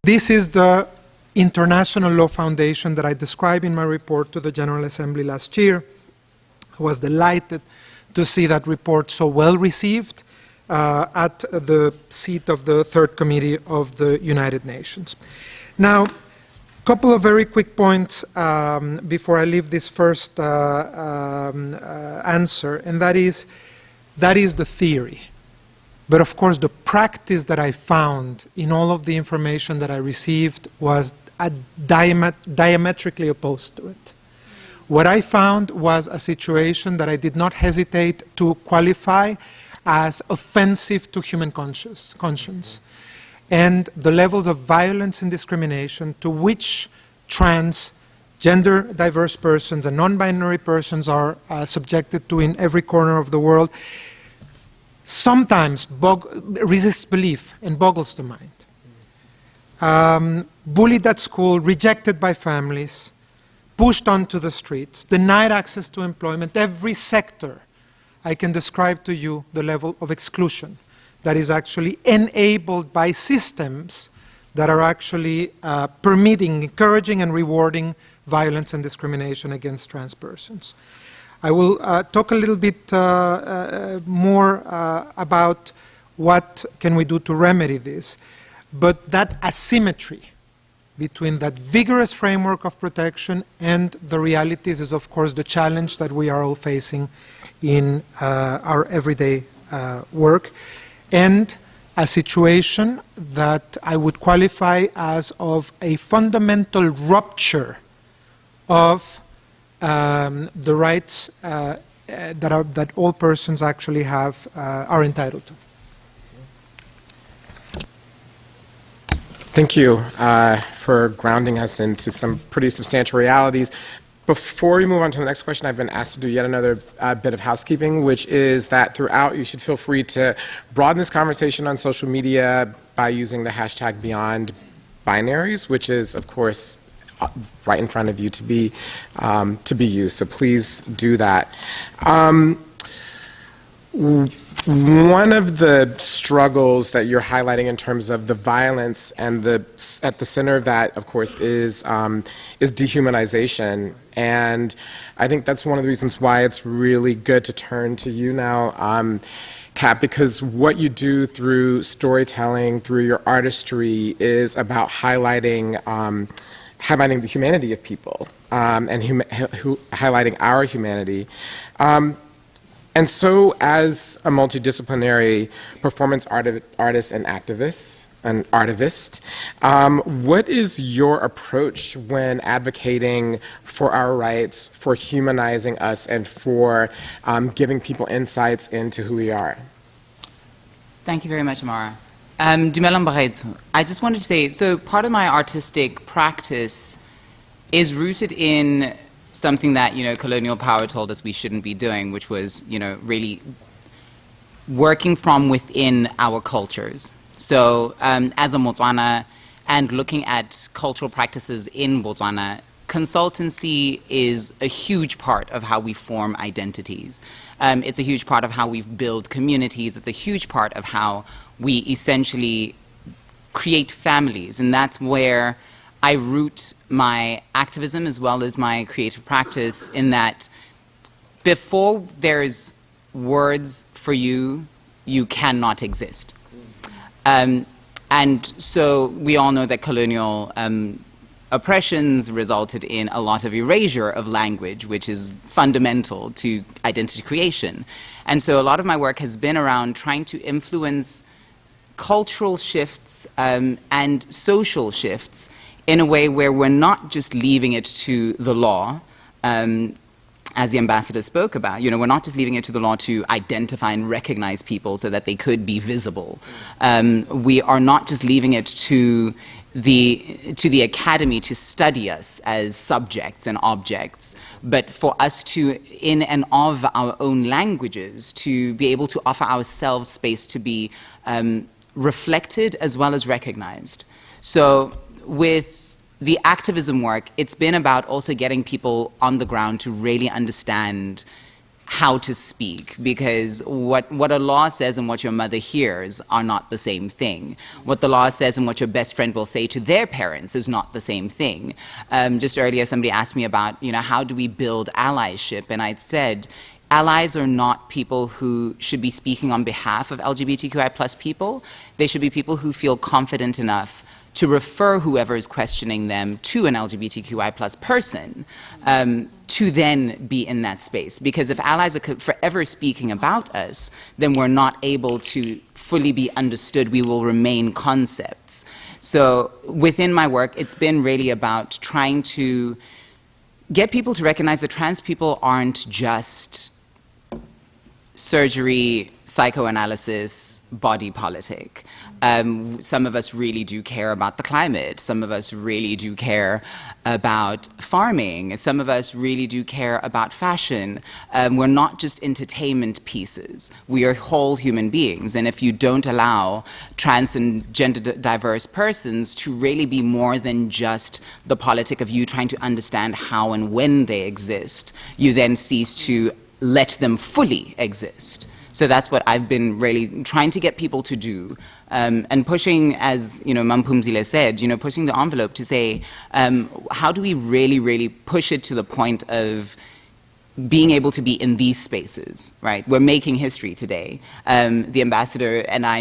This is the international law foundation that I described in my report to the General Assembly last year. I was delighted to see that report so well received at the seat of the Third Committee of the United Nations. Now, a couple of very quick points before I leave this first answer, and that is the theory. But of course, the practice that I found in all of the information that I received was diametrically opposed to it. What I found was a situation that I did not hesitate to qualify as offensive to human conscience, and the levels of violence and discrimination to which trans, gender diverse persons and non-binary persons are subjected to in every corner of the world sometimes resists belief and boggles the mind. Bullied at school, rejected by families, pushed onto the streets, denied access to employment, every sector. I can describe to you the level of exclusion that is actually enabled by systems that are actually permitting, encouraging, and rewarding violence and discrimination against trans persons. I will talk a little bit more about what can we do to remedy this, but that asymmetry between that vigorous framework of protection and the realities is, of course, the challenge that we are all facing in our everyday work, and a situation that I would qualify as of a fundamental rupture of the rights that all persons actually have, are entitled to. Thank you for grounding us into some pretty substantial realities. Before we move on to the next question, I've been asked to do yet another bit of housekeeping, which is that throughout you should feel free to broaden this conversation on social media by using the hashtag Beyond Binaries, which is, of course, right in front of you to be used. So please do that. One of the struggles that you're highlighting in terms of the violence and at the center of that, of course, is dehumanization. And I think that's one of the reasons why it's really good to turn to you now, Kat, because what you do through storytelling, through your artistry, is about highlighting the humanity of people and highlighting our humanity. And so as a multidisciplinary performance artist and activist, what is your approach when advocating for our rights, for humanizing us, and for giving people insights into who we are? Thank you very much, Amara. I just wanted to say, so part of my artistic practice is rooted in something that, colonial power told us we shouldn't be doing, which was, really working from within our cultures. So as a Botswana and looking at cultural practices in Botswana, consultancy is a huge part of how we form identities. It's a huge part of how we build communities. It's a huge part of how we essentially create families, and that's where I root my activism as well as my creative practice, in that before there's words for you, you cannot exist. And so we all know that colonial oppressions resulted in a lot of erasure of language, which is fundamental to identity creation. And so a lot of my work has been around trying to influence cultural shifts and social shifts in a way where we're not just leaving it to the law, as the ambassador spoke about. We're not just leaving it to the law to identify and recognize people so that they could be visible. We are not just leaving it to the academy to study us as subjects and objects, but for us to, in and of our own languages, to be able to offer ourselves space to be reflected as well as recognized. So with the activism work, it's been about also getting people on the ground to really understand how to speak, because what a law says and what your mother hears are not the same thing. What the law says and what your best friend will say to their parents is not the same thing. Just earlier somebody asked me about, how do we build allyship, and I said, allies are not people who should be speaking on behalf of LGBTQI plus people. They should be people who feel confident enough to refer whoever is questioning them to an LGBTQI plus person, to then be in that space. Because if allies are forever speaking about us, then we're not able to fully be understood. We will remain concepts. So within my work, it's been really about trying to get people to recognize that trans people aren't just surgery, psychoanalysis, body politic. Some of us really do care about the climate. Some of us really do care about farming. Some of us really do care about fashion. We're not just entertainment pieces. We are whole human beings. And if you don't allow trans and gender diverse persons to really be more than just the politic of you trying to understand how and when they exist, you then cease to let them fully exist. So that's what I've been really trying to get people to do, and pushing, as Mam PHUMZILE said, pushing the envelope to say, how do we really, really push it to the point of being able to be in these spaces, right? We're making history today. The ambassador and I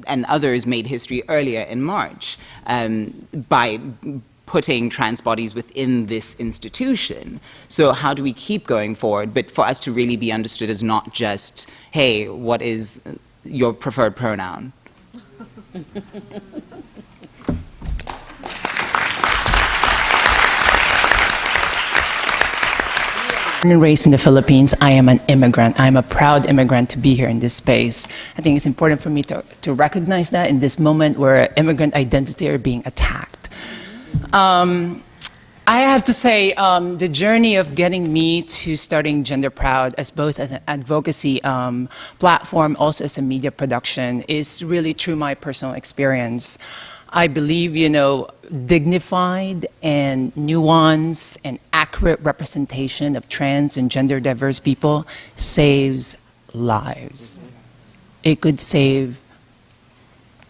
and others made history earlier in March by putting trans bodies within this institution. So how do we keep going forward? But for us to really be understood as not just, hey, what is your preferred pronoun? Born and raised in the Philippines, I am an immigrant. I'm a proud immigrant to be here in this space. I think it's important for me to recognize that in this moment where immigrant identity are being attacked. I have to say, the journey of getting me to starting Gender Proud as both as an advocacy platform, also as a media production, is really through my personal experience. I believe, dignified and nuanced and accurate representation of trans and gender diverse people saves lives. It could save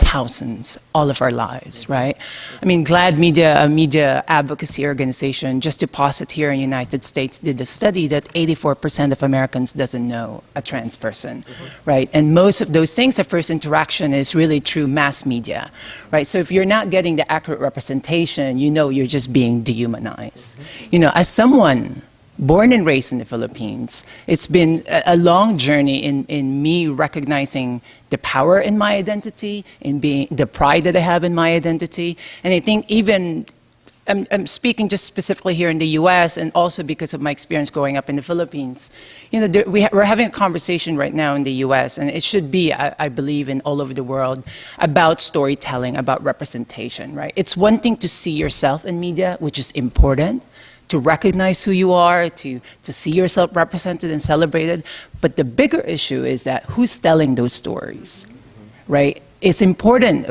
thousands, all of our lives, right? I mean, GLAD Media, a media advocacy organization, just to posit here in the United States, did a study that 84% of Americans doesn't know a trans person, right? And most of those things, the first interaction is really through mass media, right? So if you're not getting the accurate representation, you're just being dehumanized. As someone born and raised in the Philippines, it's been a long journey in me recognizing the power in my identity, in being the pride that I have in my identity. And I think even, I'm speaking just specifically here in the US and also because of my experience growing up in the Philippines. We're having a conversation right now in the US, and it should be, I believe, in all over the world, about storytelling, about representation, right? It's one thing to see yourself in media, which is important, to recognize who you are, to see yourself represented and celebrated. But the bigger issue is that who's telling those stories, right? It's important.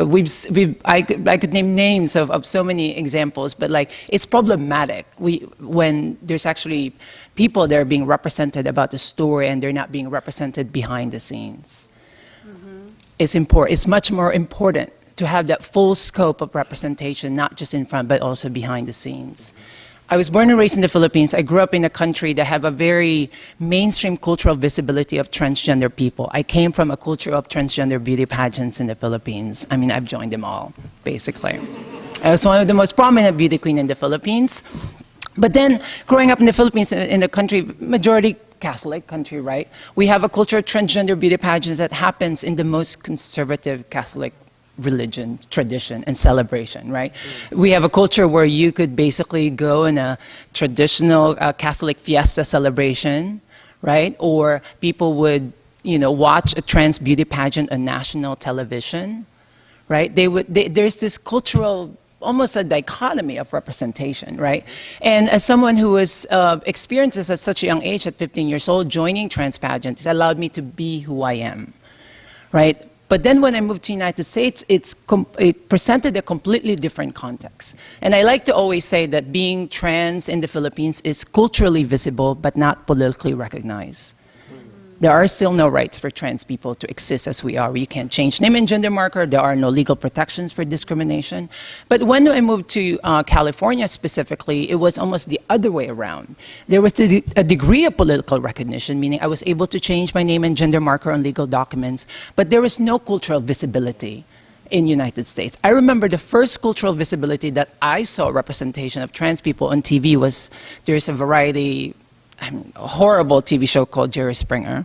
I could name names of so many examples, but it's problematic when there's actually people that are being represented about the story and they're not being represented behind the scenes. It's important. It's much more important to have that full scope of representation, not just in front, but also behind the scenes. I was born and raised in the Philippines. I grew up in a country that have a very mainstream cultural visibility of transgender people. I came from a culture of transgender beauty pageants in the Philippines. I mean, I've joined them all, basically. I was one of the most prominent beauty queen in the Philippines. But then, growing up in the Philippines, in a country, majority Catholic country, right? We have a culture of transgender beauty pageants that happens in the most conservative Catholic religion, tradition, and celebration, right? We have a culture where you could basically go in a traditional Catholic fiesta celebration, right? Or people would, watch a trans beauty pageant on national television, right? There's this cultural, almost a dichotomy of representation, right? And as someone who was experienced this at such a young age, at 15 years old, joining trans pageants allowed me to be who I am, right? But then when I moved to the United States, it presented a completely different context. And I like to always say that being trans in the Philippines is culturally visible, but not politically recognized. There are still no rights for trans people to exist as we are. We can't change name and gender marker. There are no legal protections for discrimination. But when I moved to California specifically, it was almost the other way around. There was a degree of political recognition, meaning I was able to change my name and gender marker on legal documents, but there was no cultural visibility in the United States. I remember the first cultural visibility that I saw representation of trans people on TV was, there's a variety, a horrible TV show called Jerry Springer.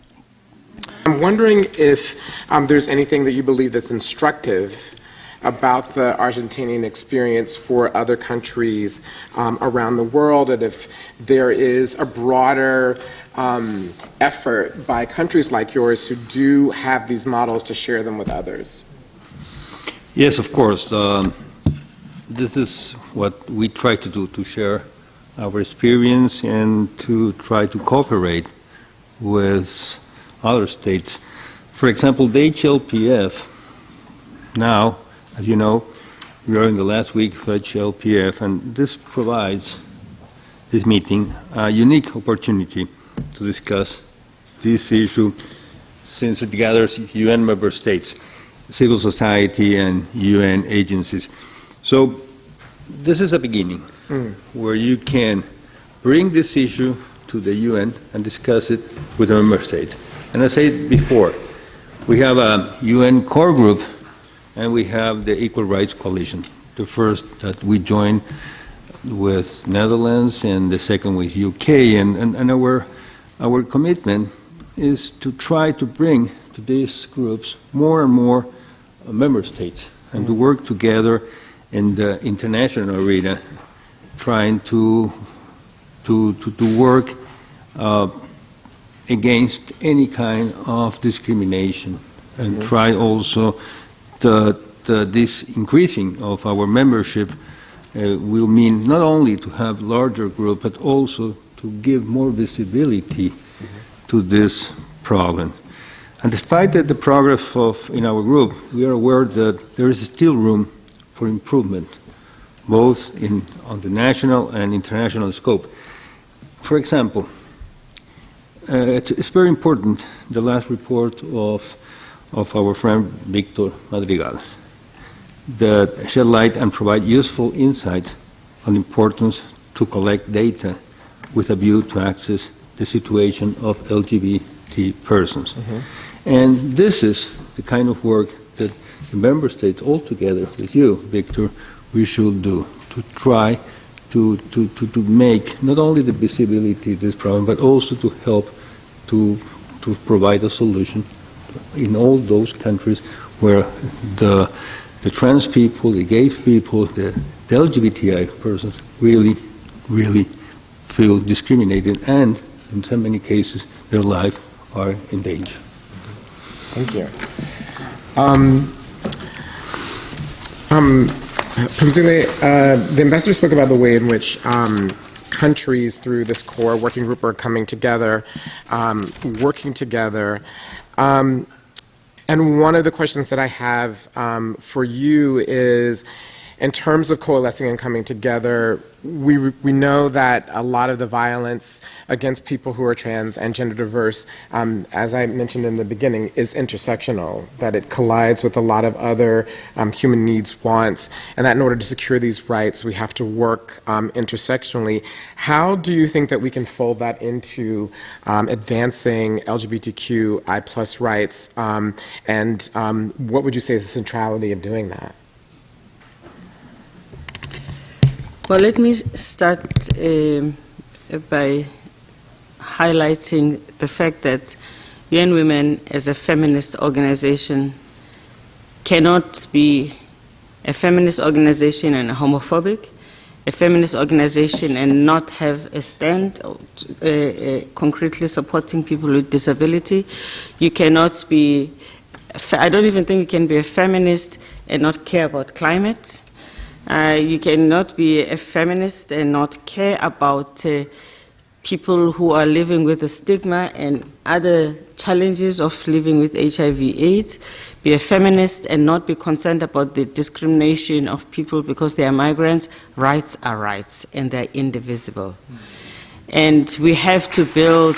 I'm wondering if there's anything that you believe that's instructive about the Argentinian experience for other countries around the world, and if there is a broader effort by countries like yours who do have these models to share them with others. Yes, of course. This is what we try to do, to share our experience and to try to cooperate with other states. For example, the HLPF, now, as you know, we are in the last week of HLPF, and this provides, this meeting, a unique opportunity to discuss this issue since it gathers UN member states, civil society, and UN agencies. So this is a beginning where you can bring this issue to the UN and discuss it with the member states. And as I said before, we have a UN core group and we have the Equal Rights Coalition. The first that we joined with Netherlands and the second with UK. And our commitment is to try to bring to these groups more and more member states and to work together in the international arena, trying to work against any kind of discrimination, and try also this increasing of our membership will mean not only to have larger group, but also to give more visibility to this problem. And despite the progress in our group, we are aware that there is still room for improvement, both on the national and international scope. For example, it's very important, the last report of our friend Victor Madrigal, that shed light and provide useful insights on the importance to collect data with a view to access the situation of LGBT persons. And this is the kind of work that the member states all together with you, Victor, we should do to try to make not only the visibility of this problem, but also to help to provide a solution in all those countries where the trans people, the gay people, the LGBTI persons really feel discriminated, and in so many cases their lives are in danger. Thank you. PHUMZILE, the ambassador spoke about the way in which countries through this core working group are coming together, working together. And one of the questions that I have for you is, in terms of coalescing and coming together, we know that a lot of the violence against people who are trans and gender diverse, as I mentioned in the beginning, is intersectional, that it collides with a lot of other human needs, wants, and that in order to secure these rights, we have to work intersectionally. How do you think that we can fold that into advancing LGBTQI plus rights, and what would you say is the centrality of doing that? Well, let me start by highlighting the fact that UN Women as a feminist organization cannot be a feminist organization and a homophobic, a feminist organization and not have a stand concretely supporting people with disability. You cannot be, I don't even think you can be a feminist and not care about climate. You cannot be a feminist and not care about people who are living with the stigma and other challenges of living with HIV/AIDS. Be a feminist and not be concerned about the discrimination of people because they are migrants. Rights are rights and they're indivisible. And we have to build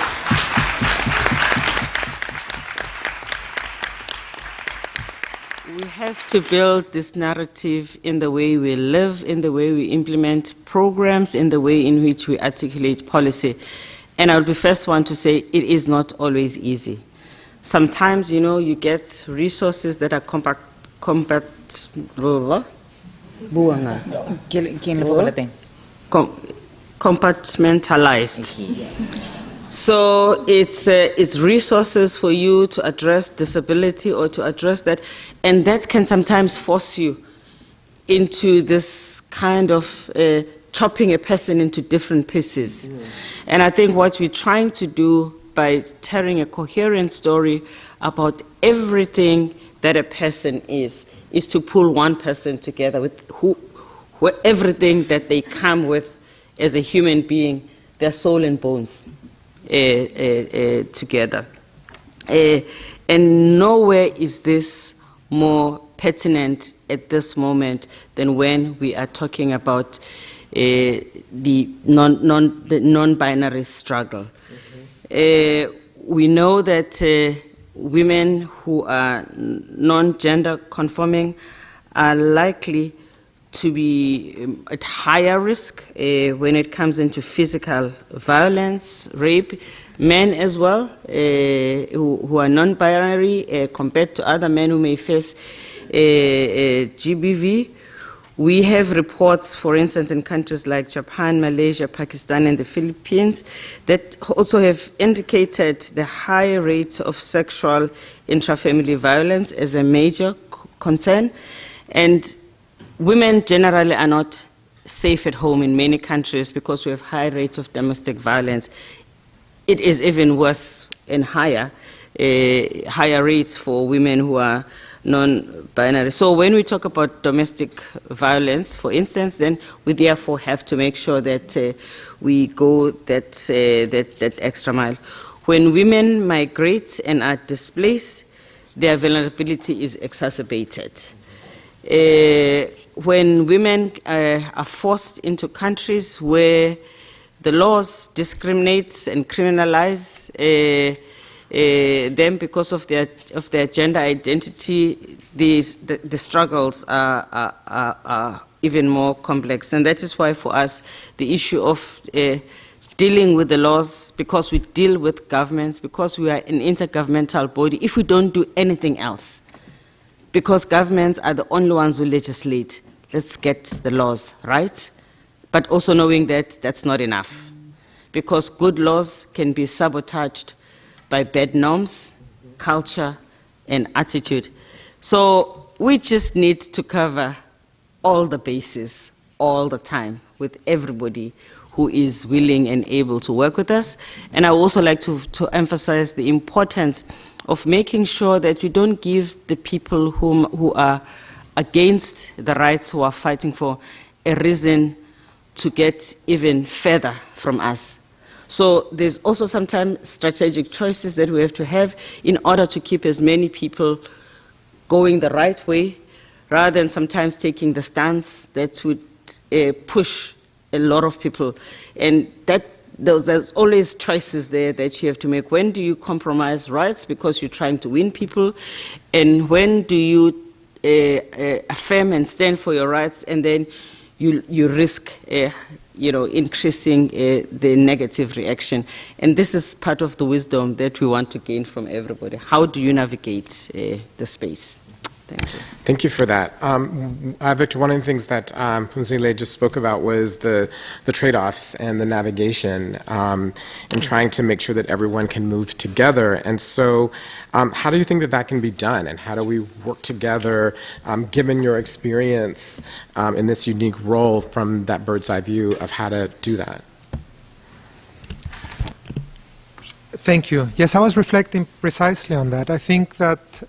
We have to build this narrative in the way we live, in the way we implement programs, in the way in which we articulate policy. And I'll be first one to say it is not always easy. Sometimes, you know, you get resources that are compartmentalized. So it's resources for you to address disability or to address that, and that can sometimes force you into this kind of chopping a person into different pieces. And I think what we're trying to do by telling a coherent story about everything that a person is to pull one person together with everything that they come with as a human being, their soul and bones. Together. And nowhere is this more pertinent at this moment than when we are talking about the non-binary struggle. We know that women who are non-gender conforming are likely to be at higher risk when it comes into physical violence, rape, men as well, who are non-binary compared to other men who may face GBV. We have reports, for instance, in countries like Japan, Malaysia, Pakistan, and the Philippines that also have indicated the high rate of sexual intrafamily violence as a major concern. And women generally are not safe at home in many countries because we have high rates of domestic violence. It is even worse and higher rates for women who are non-binary. So when we talk about domestic violence, for instance, then we therefore have to make sure that we go that extra mile. When women migrate and are displaced, their vulnerability is exacerbated. When women are forced into countries where the laws discriminate and criminalize them because of their gender identity, the struggles are even more complex. And that is why for us the issue of dealing with the laws, because we deal with governments, because we are an intergovernmental body, if we don't do anything else, because governments are the only ones who legislate, let's get the laws right, but also knowing that that's not enough, because good laws can be sabotaged by bad norms, culture, and attitude. So we just need to cover all the bases all the time with everybody who is willing and able to work with us. And I would also like to emphasize the importance of making sure that we don't give the people who are against the rights, who are fighting for, a reason to get even further from us. So there's also sometimes strategic choices that we have to have in order to keep as many people going the right way, rather than sometimes taking the stance that would push a lot of people. And there's always choices there that you have to make. When do you compromise rights because you're trying to win people? And when do you affirm and stand for your rights, and then you risk increasing the negative reaction? And this is part of the wisdom that we want to gain from everybody. How do you navigate the space? Thank you. Thank you for that. Victor, one of the things that PHUMZILE just spoke about was the trade-offs and the navigation and trying to make sure that everyone can move together. And so how do you think that that can be done? And how do we work together, given your experience in this unique role from that bird's eye view of how to do that? Thank you. Yes, I was reflecting precisely on that. I think that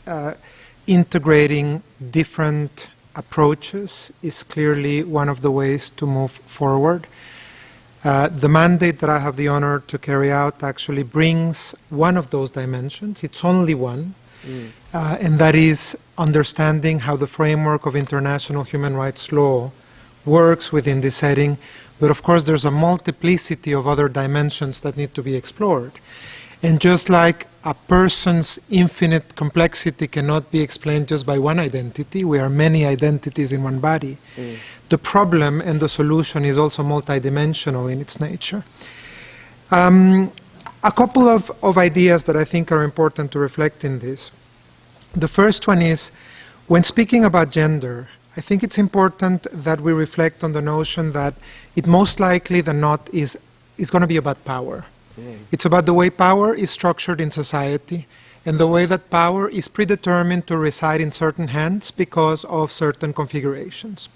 integrating different approaches is clearly one of the ways to move forward. The mandate that I have the honor to carry out actually brings one of those dimensions. It's only one, and that is understanding how the framework of international human rights law works within this setting. But of course, there's a multiplicity of other dimensions that need to be explored. And just like a person's infinite complexity cannot be explained just by one identity. We are many identities in one body. The problem and the solution is also multidimensional in its nature. A couple of ideas that I think are important to reflect in this. The first one is, when speaking about gender, I think it's important that we reflect on the notion that it most likely than not is going to be about power. It's about the way power is structured in society and the way that power is predetermined to reside in certain hands because of certain configurations.